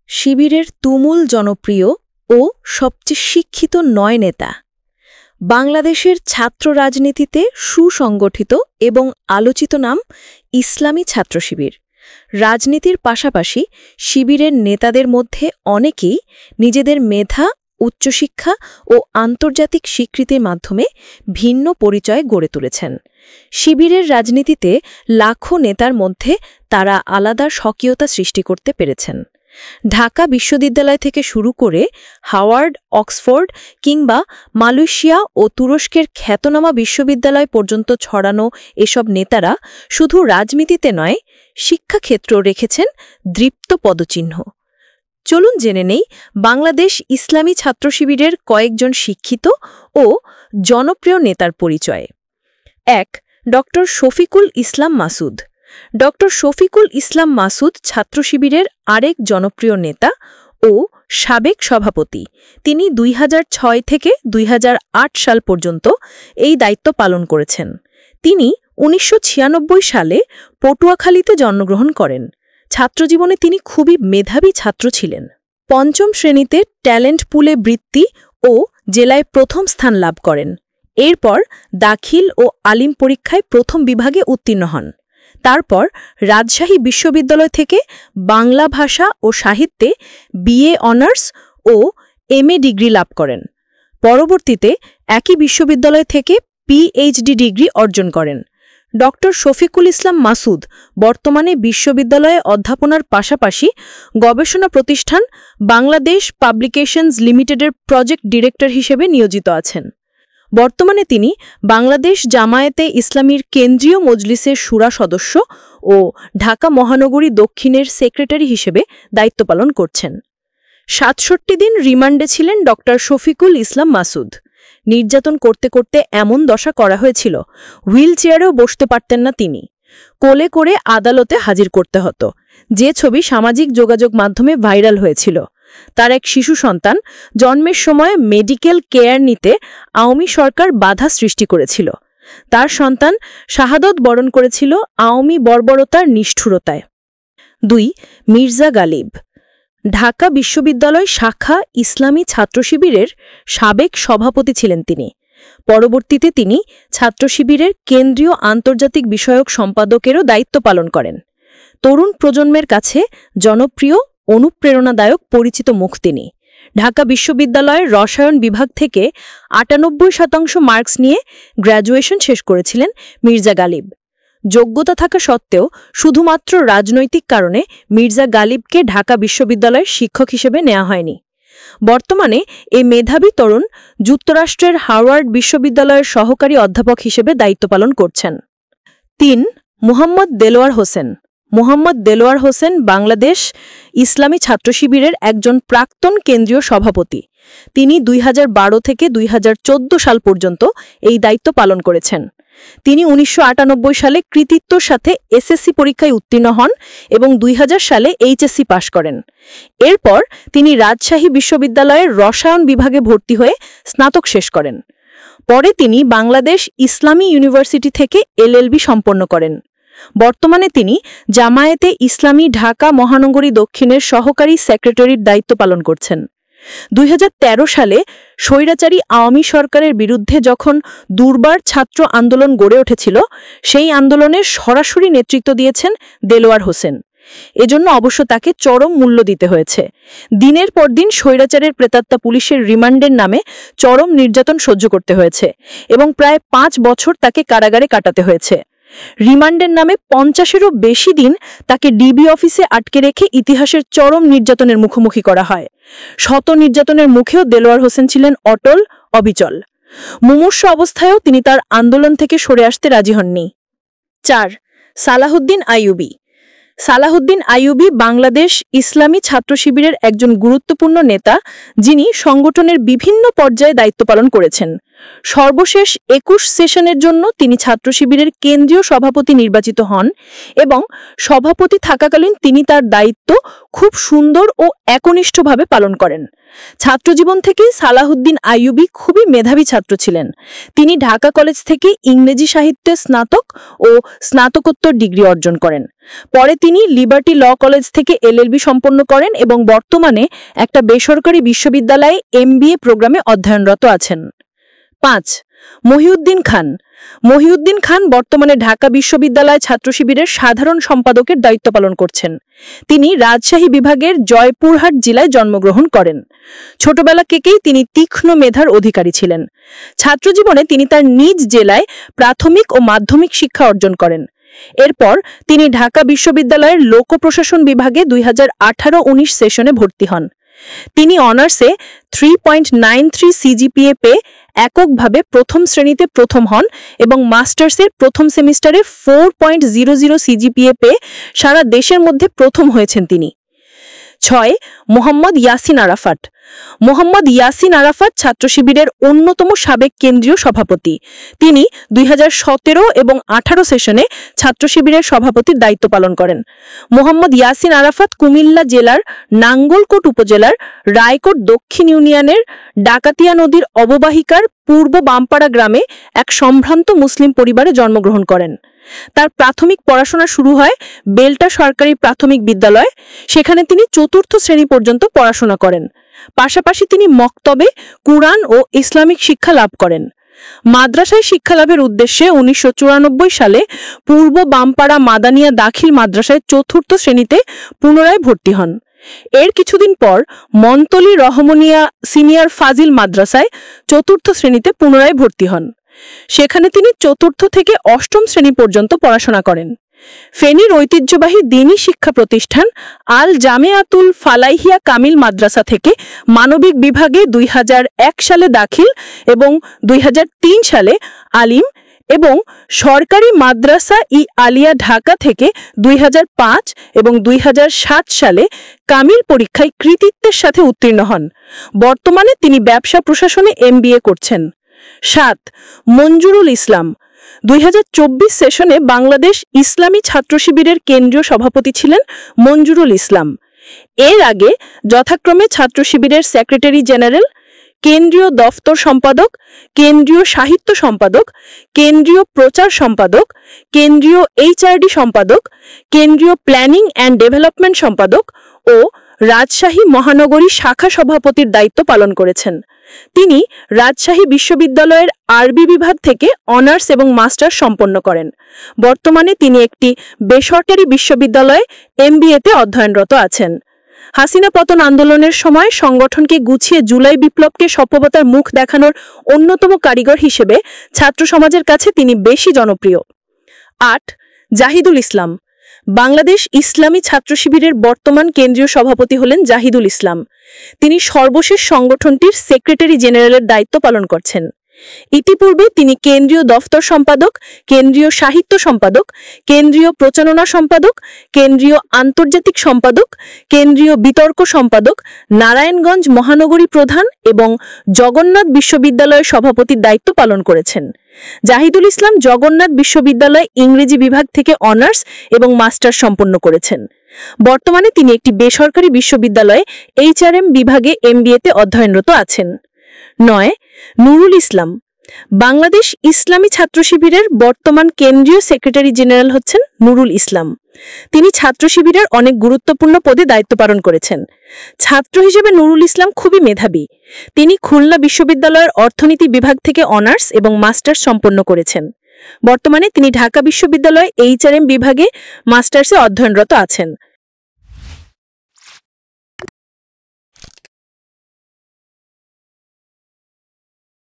শিবিরের তুমুল জনপ্রিয় ও সবচেয়ে শিক্ষিত ৯ নেতা। বাংলাদেশের ছাত্র রাজনীতিতে সুসংগঠিত এবং আলোচিত নাম ইসলামী ছাত্র শিবির। রাজনীতির পাশাপাশি শিবিরের নেতাদের মধ্যে অনেকেই নিজেদের মেধা, উচ্চশিক্ষা ও আন্তর্জাতিক স্বীকৃতির মাধ্যমে ভিন্ন পরিচয় গড়ে তুলেছেন। শিবিরের রাজনীতিতে লাখো নেতার মধ্যে তারা আলাদা স্বকীয়তা সৃষ্টি করতে পেরেছেন। ঢাকা বিশ্ববিদ্যালয় থেকে শুরু করে হাওয়ার্ড, অক্সফোর্ড কিংবা মালয়েশিয়া ও তুরস্কের খ্যাতনামা বিশ্ববিদ্যালয় পর্যন্ত ছড়ানো এসব নেতারা শুধু রাজনীতিতে নয়, শিক্ষাক্ষেত্রেও রেখেছেন দৃপ্ত পদচিহ্ন। চলুন জেনে নেই বাংলাদেশ ইসলামী ছাত্র শিবিরের কয়েকজন শিক্ষিত ও জনপ্রিয় নেতার পরিচয়। ১. ড. শফিকুল ইসলাম মাসুদ। ড. শফিকুল ইসলাম মাসুদ ছাত্র শিবিরের আরেক জনপ্রিয় নেতা ও সাবেক সভাপতি। তিনি ২০০৬ থেকে ২০০৮ সাল পর্যন্ত এই দায়িত্ব পালন করেছেন। তিনি ১৯৯৬ সালে পটুয়াখালীতে জন্মগ্রহণ করেন। ছাত্রজীবনে তিনি খুবই মেধাবী ছাত্র ছিলেন। পঞ্চম শ্রেণীতে ট্যালেন্ট পুলে বৃত্তি ও জেলায় প্রথম স্থান লাভ করেন। এরপর দাখিল ও আলিম পরীক্ষায় প্রথম বিভাগে উত্তীর্ণ হন। তারপর রাজশাহী বিশ্ববিদ্যালয় থেকে বাংলা ভাষা ও সাহিত্যে বিএ অনার্স ও এমএ ডিগ্রি লাভ করেন। পরবর্তীতে একই বিশ্ববিদ্যালয় থেকে পিএইচডি ডিগ্রি অর্জন করেন। ড. শফিকুল ইসলাম মাসুদ বর্তমানে বিশ্ববিদ্যালয়ে অধ্যাপনার পাশাপাশি গবেষণা প্রতিষ্ঠান বাংলাদেশ পাবলিকেশনস লিমিটেডের প্রজেক্ট ডিরেক্টর হিসেবে নিয়োজিত আছেন। বর্তমানে তিনি বাংলাদেশ জামায়াতে ইসলামীর কেন্দ্রীয় মজলিসের শুরা সদস্য ও ঢাকা মহানগরী দক্ষিণের সেক্রেটারি হিসেবে দায়িত্ব পালন করছেন। ৬৭ দিন রিমান্ডে ছিলেন ড. শফিকুল ইসলাম মাসুদ। নির্যাতন করতে করতে এমন দশা করা হয়েছিল, হুইল চেয়ারেও বসতে পারতেন না তিনি। কোলে করে আদালতে হাজির করতে হতো, যে ছবি সামাজিক যোগাযোগ মাধ্যমে ভাইরাল হয়েছিল। তার এক শিশু সন্তান জন্মের সময় মেডিকেল কেয়ার নিতে আওয়ামী সরকার বাধা সৃষ্টি করেছিল। তার সন্তান শাহাদত বরণ করেছিল আওয়ামী বর্বরতার নিষ্ঠুরতায়। ২. মির্জা গালিব। ঢাকা বিশ্ববিদ্যালয় শাখা ইসলামী ছাত্র শিবিরের সাবেক সভাপতি ছিলেন তিনি। পরবর্তীতে তিনি ছাত্র শিবিরের কেন্দ্রীয় আন্তর্জাতিক বিষয়ক সম্পাদকেরও দায়িত্ব পালন করেন। তরুণ প্রজন্মের কাছে জনপ্রিয়, অনুপ্রেরণাদায়ক পরিচিত মুখ তিনি। ঢাকা বিশ্ববিদ্যালয়ের রসায়ন বিভাগ থেকে ৯৮% মার্কস নিয়ে গ্র্যাজুয়েশন শেষ করেছিলেন মির্জা গালিব। যোগ্যতা থাকা সত্ত্বেও শুধুমাত্র রাজনৈতিক কারণে মির্জা গালিবকে ঢাকা বিশ্ববিদ্যালয়ের শিক্ষক হিসেবে নেওয়া হয়নি। বর্তমানে এই মেধাবী তরুণ যুক্তরাষ্ট্রের হার্ভার্ড বিশ্ববিদ্যালয়ের সহকারী অধ্যাপক হিসেবে দায়িত্ব পালন করছেন। ৩. মুহাম্মদ দেলোয়ার হোসেন। মুহাম্মদ দেলোয়ার হোসেন বাংলাদেশ ইসলামী ছাত্র শিবিরের একজন প্রাক্তন কেন্দ্রীয় সভাপতি। তিনি ২০১২ থেকে ২০১৪ সাল পর্যন্ত এই দায়িত্ব পালন করেছেন। তিনি ১৯৯৮ সালে কৃতিত্বর সাথে এসএসসি পরীক্ষায় উত্তীর্ণ হন এবং ২০০০ সালে এইচএসসি পাশ করেন। এরপর তিনি রাজশাহী বিশ্ববিদ্যালয়ের রসায়ন বিভাগে ভর্তি হয়ে স্নাতক শেষ করেন। পরে তিনি বাংলাদেশ ইসলামী ইউনিভার্সিটি থেকে এলএলবি সম্পন্ন করেন। বর্তমানে তিনি জামায়াতে ইসলামী ঢাকা মহানগরী দক্ষিণের সহকারী সেক্রেটারির দায়িত্ব পালন করছেন। ২০১৩ সালে স্বৈরাচারী আওয়ামী সরকারের বিরুদ্ধে যখন দুর্বার ছাত্র আন্দোলন গড়ে উঠেছিল, সেই আন্দোলনের সরাসরি নেতৃত্ব দিয়েছেন দেলোয়ার হোসেন। এজন্য অবশ্য তাকে চরম মূল্য দিতে হয়েছে। দিনের পর দিন স্বৈরাচারের প্রেতাত্মা পুলিশের রিমান্ডের নামে চরম নির্যাতন সহ্য করতে হয়েছে এবং প্রায় ৫ বছর তাকে কারাগারে কাটাতে হয়েছে। রিমান্ডের নামে ৫০-এরও বেশি দিন তাকে ডিবি অফিসে আটকে রেখে ইতিহাসের চরম নির্যাতনের মুখোমুখি করা হয়। শত নির্যাতনের মুখেও দেলোয়ার হোসেন ছিলেন অটল, অবিচল। মুমূর্ষু অবস্থায়ও তিনি তার আন্দোলন থেকে সরে আসতে রাজি হননি। ৪. সালাহুদ্দিন আইয়ুবী। সালাহুদ্দিন আইয়ুবী বাংলাদেশ ইসলামী ছাত্র শিবিরের একজন গুরুত্বপূর্ণ নেতা, যিনি সংগঠনের বিভিন্ন পর্যায়ে দায়িত্ব পালন করেছেন। সর্বশেষ 21 সেশনের জন্য তিনি ছাত্র শিবিরের কেন্দ্রীয় সভাপতি নির্বাচিত হন এবং সভাপতি থাকাকালীন তিনি তার দায়িত্ব খুব সুন্দর ও একনিষ্ঠভাবে পালন করেন। ছাত্রজীবন থেকেই সালাহুদ্দিন আইয়ুবী খুবই মেধাবী ছাত্র ছিলেন। তিনি ঢাকা কলেজ থেকে ইংরেজি সাহিত্যে স্নাতক ও স্নাতকোত্তর ডিগ্রি অর্জন করেন। পরে তিনি লিবার্টি ল কলেজ থেকে এলএলবি সম্পন্ন করেন এবং বর্তমানে একটা বেসরকারি বিশ্ববিদ্যালয়ে MBA প্রোগ্রামে অধ্যয়নরত আছেন। 5. মহিউদ্দিন খান। মহিউদ্দিন খান বর্তমানে ঢাকা বিশ্ববিদ্যালয় ছাত্র শিবিরের সাধারণ সম্পাদকের দায়িত্ব পালন করছেন। তিনি রাজশাহী বিভাগের জয়পুরহাট জেলায় জন্মগ্রহণ করেন। ছোটবেলা থেকেই তিনি তীক্ষ্ণ মেধার অধিকারী ছিলেন। ছাত্রজীবনে তিনি তার নিজ জেলায় প্রাথমিক ও মাধ্যমিক শিক্ষা অর্জন করেন। এরপর তিনি ঢাকা বিশ্ববিদ্যালয়ের লোক প্রশাসন বিভাগে 2018-19 সেশনে ভর্তি হন। তিনি অনার্সে 3.93 CGPA পেয়ে এককভাবে প্রথম শ্রেণীতে প্রথম হন এবং মাস্টার্সের প্রথম সেমিস্টারে 4.00 CGPA পেয়ে সারা দেশের মধ্যে প্রথম হয়েছেন তিনি। 6. মোহাম্মদ ইয়াসিন আরাফাত। মোহাম্মদ ইয়াসিন আরাফাত ছাত্র শিবিরের অন্যতম সাবেক কেন্দ্রীয় সভাপতি। তিনি 2017 এবং 18 সেশনে ছাত্র শিবিরের সভাপতির দায়িত্ব পালন করেন। মোহাম্মদ ইয়াসিন আরাফাত কুমিল্লা জেলার নাঙ্গলকোট উপজেলার রায়কোট দক্ষিণ ইউনিয়নের ডাকাতিয়া নদীর অববাহিকার পূর্ব বামপাড়া গ্রামে এক সম্ভ্রান্ত মুসলিম পরিবারে জন্মগ্রহণ করেন। তার প্রাথমিক পড়াশোনা শুরু হয় বেলটা সরকারি প্রাথমিক বিদ্যালয়। সেখানে তিনি 4র্থ শ্রেণী পর্যন্ত পড়াশোনা করেন। পাশাপাশি তিনি মক্তবে কুরআন ও ইসলামিক শিক্ষা লাভ করেন। মাদ্রাসায় শিক্ষালাভের উদ্দেশ্যে 1994 সালে পূর্ব বামপাড়া মাদানিয়া দাখিল মাদ্রাসায় 4র্থ শ্রেণীতে পুনরায় ভর্তি হন। এর কিছুদিন পর মন্তলি রহমনিয়া সিনিয়র ফাজিল মাদ্রাসায় 4র্থ শ্রেণীতে পুনরায় ভর্তি হন। সেখানে তিনি 4র্থ থেকে 8ম শ্রেণী পর্যন্ত পড়াশোনা করেন। ফেনীর ঐতিহ্যবাহী দ্বীনি শিক্ষা প্রতিষ্ঠান আল জামেয়াতুল ফালাইহিয়া কামিল মাদ্রাসা থেকে মানবিক বিভাগে 2001 সালে দাখিল এবং 2003 সালে আলিম এবং সরকারি মাদ্রাসা আলিয়া ঢাকা থেকে 2005 এবং 2007 সালে কামিল পরীক্ষায় কৃতিত্বের সাথে উত্তীর্ণ হন। বর্তমানে তিনি ব্যবসা প্রশাসনে MBA করছেন। 7. মঞ্জুরুল ইসলাম। 2024 সেশনে বাংলাদেশ ইসলামী ছাত্র শিবিরের কেন্দ্রীয় সভাপতি ছিলেন মঞ্জুরুল ইসলাম। এর আগে যথাক্রমে ছাত্র শিবিরের সেক্রেটারি জেনারেল, কেন্দ্রীয় দফতর সম্পাদক, কেন্দ্রীয় সাহিত্য সম্পাদক, কেন্দ্রীয় প্রচার সম্পাদক, কেন্দ্রীয় HRD সম্পাদক, কেন্দ্রীয় প্ল্যানিং অ্যান্ড ডেভেলপমেন্ট সম্পাদক ও রাজশাহী মহানগরী শাখা সভাপতির দায়িত্ব পালন করেছেন। তিনি রাজশাহী বিশ্ববিদ্যালয়ের আরবি বিভাগ থেকে অনার্স এবং মাস্টার্স সম্পন্ন করেন। বর্তমানে তিনি একটি বেসরকারি বিশ্ববিদ্যালয়ে MBA-তে অধ্যয়নরত আছেন। হাসিনা পতন আন্দোলনের সময় সংগঠনকে গুছিয়ে জুলাই বিপ্লবকে সফলতার মুখ দেখানোর অন্যতম কারিগর হিসেবে ছাত্র সমাজের কাছে তিনি বেশি জনপ্রিয়। 8. জাহিদুল ইসলাম। বাংলাদেশ ইসলামী ছাত্র শিবিরের বর্তমান কেন্দ্রীয় সভাপতি হলেন জাহিদুল ইসলাম। তিনি সর্বশেষ সংগঠনটির সেক্রেটারি জেনারেলের দায়িত্ব পালন করছেন। ইতিপূর্বে তিনি কেন্দ্রীয় দফতর সম্পাদক, কেন্দ্রীয় সাহিত্য সম্পাদক, কেন্দ্রীয় প্রচারণা সম্পাদক, কেন্দ্রীয় আন্তর্জাতিক সম্পাদক, কেন্দ্রীয় বিতর্ক সম্পাদক, নারায়ণগঞ্জ মহানগরী প্রধান এবং জগন্নাথ বিশ্ববিদ্যালয়ের সভাপতির দায়িত্ব পালন করেছেন। জাহিদুল ইসলাম জগন্নাথ বিশ্ববিদ্যালয় ইংরেজি বিভাগ থেকে অনার্স এবং মাস্টার্স সম্পন্ন করেছেন। বর্তমানে তিনি একটি বেসরকারি বিশ্ববিদ্যালয়ে HRM বিভাগে MBA-তে অধ্যয়নরত আছেন। 9. নুরুল ইসলাম। বাংলাদেশ ইসলামী ছাত্র শিবিরের বর্তমান কেন্দ্রীয় সেক্রেটারি জেনারেল হচ্ছেন নুরুল ইসলাম। তিনি ছাত্র শিবিরের অনেক গুরুত্বপূর্ণ পদে দায়িত্ব পালন করেছেন। ছাত্র হিসেবে নুরুল ইসলাম খুবই মেধাবী। তিনি খুলনা বিশ্ববিদ্যালয়ের অর্থনীতি বিভাগ থেকে অনার্স এবং মাস্টার্স সম্পন্ন করেছেন। বর্তমানে তিনি ঢাকা বিশ্ববিদ্যালয় HRM বিভাগে মাস্টার্সে অধ্যয়নরত আছেন।